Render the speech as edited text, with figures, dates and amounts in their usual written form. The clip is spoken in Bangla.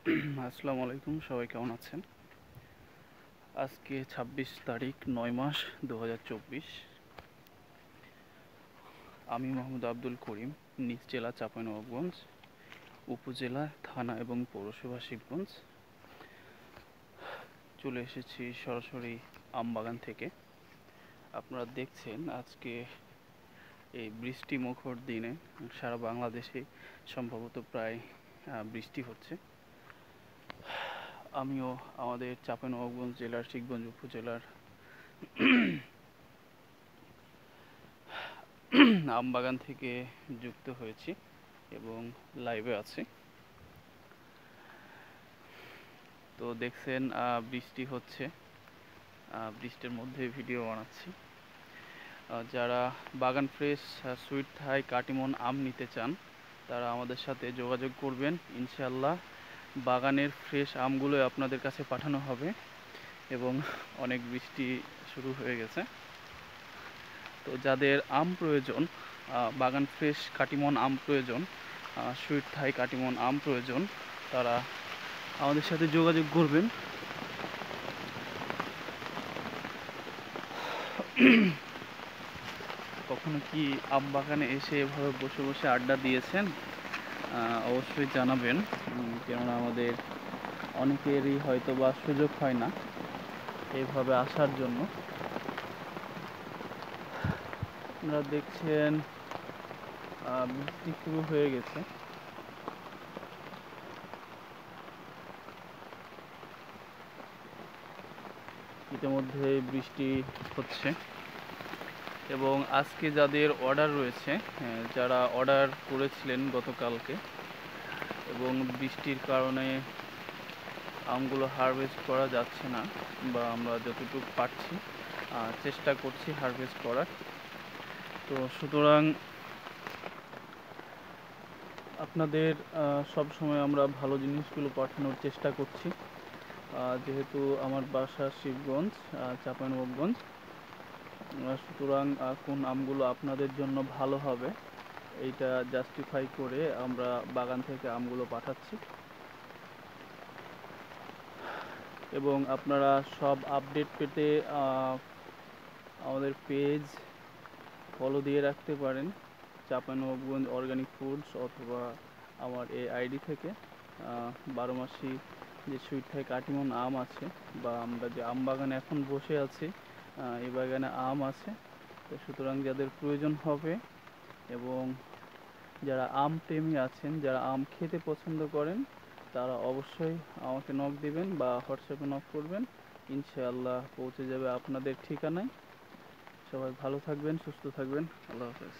আসসালামু আলাইকুম, সবাই কেমন আছেন? আজকে ২৬ তারিখ ৯ মাস ২০২৪। আমি মোহাম্মদ আব্দুল করিম, নিজ জেলা চাঁপাইনবাবগঞ্জ, উপজেলা, থানা এবং পৌরসভা শিবগঞ্জ। চলে এসেছি সরাসরি আমবাগান থেকে। আপনারা দেখছেন আজকে এই বৃষ্টি মুখর দিনে সারা বাংলাদেশে সম্ভবত প্রায় বৃষ্টি হচ্ছে। আমিও আমাদের চাঁপাইনবাবগঞ্জ জেলার শিবগঞ্জ উপজেলার আমবাগান থেকে যুক্ত হয়েছি এবং লাইভে আছি। তো দেখছেন বৃষ্টি হচ্ছে, বৃষ্টির মধ্যে ভিডিও বানাচ্ছি। যারা বাগান ফ্রেশ সুইট থাই কাটিমন আম নিতে চান তারা আমাদের সাথে যোগাযোগ করবেন। ইনশাআল্লাহ বাগানের ফ্রেশ আমগুলো আপনাদের কাছে পাঠানো হবে। এবং অনেক বৃষ্টি শুরু হয়ে গেছে, তো যাদের আম প্রয়োজন, বাগান ফ্রেশ কাটিমন আম প্রয়োজন, সুইট থাই কাটিমন আম প্রয়োজন, তারা আমাদের সাথে যোগাযোগ করবেন। কখনো কি আম বাগানে এসে এভাবে বসে বসে আড্ডা দিয়েছেন? অবশ্যই জানাবেন, কেননা আমাদের অনেকেরই হয়তো বা সুযোগ হয় না এইভাবে আসার জন্য। আপনারা দেখছেন বৃষ্টি শুরু হয়ে গেছে। ইতিমধ্যে বৃষ্টি হচ্ছে এবং আজকে যাদের অর্ডার রয়েছে, যারা অর্ডার করেছিলেন গতকালকে এবং বৃষ্টির কারণে আমগুলো হারভেস্ট করা যাচ্ছে না, বা আমরা যতটুকু পারছি চেষ্টা করছি হারভেস্ট করার। তো সুতরাং আপনাদের সব সময় আমরা ভালো জিনিসগুলো পাঠানোর চেষ্টা করছি। যেহেতু আমার বাসা শিবগঞ্জ, চাঁপাইনবাবগঞ্জ, সুতরাং কোন আমগুলো আপনাদের জন্য ভালো হবে এইটা জাস্টিফাই করে আমরা বাগান থেকে আমগুলো পাঠাচ্ছি। এবং আপনারা সব আপডেট পেতে আমাদের পেজ ফলো দিয়ে রাখতে পারেন, চাঁপাইনবাবগঞ্জ অর্গানিক ফুডস, অথবা আমার এই আইডি থেকে 12 মাসি যে সুইট থাই কাটিমন আম আছে, বা আমরা যে আম বাগানে এখন বসে আছি এই বাগানে আম আছে। তো সুতরাং যাদের প্রয়োজন হবে এবং যারা আম প্রেমী আছেন, যারা আম খেতে পছন্দ করেন, তারা অবশ্যই আমাকে নক দিবেন বা হোয়াটসঅ্যাপে নক করবেন। ইনশাআল্লাহ পৌঁছে যাবে আপনাদের ঠিকানায়। সবাই ভালো থাকবেন, সুস্থ থাকবেন। আল্লাহ হাফেজ।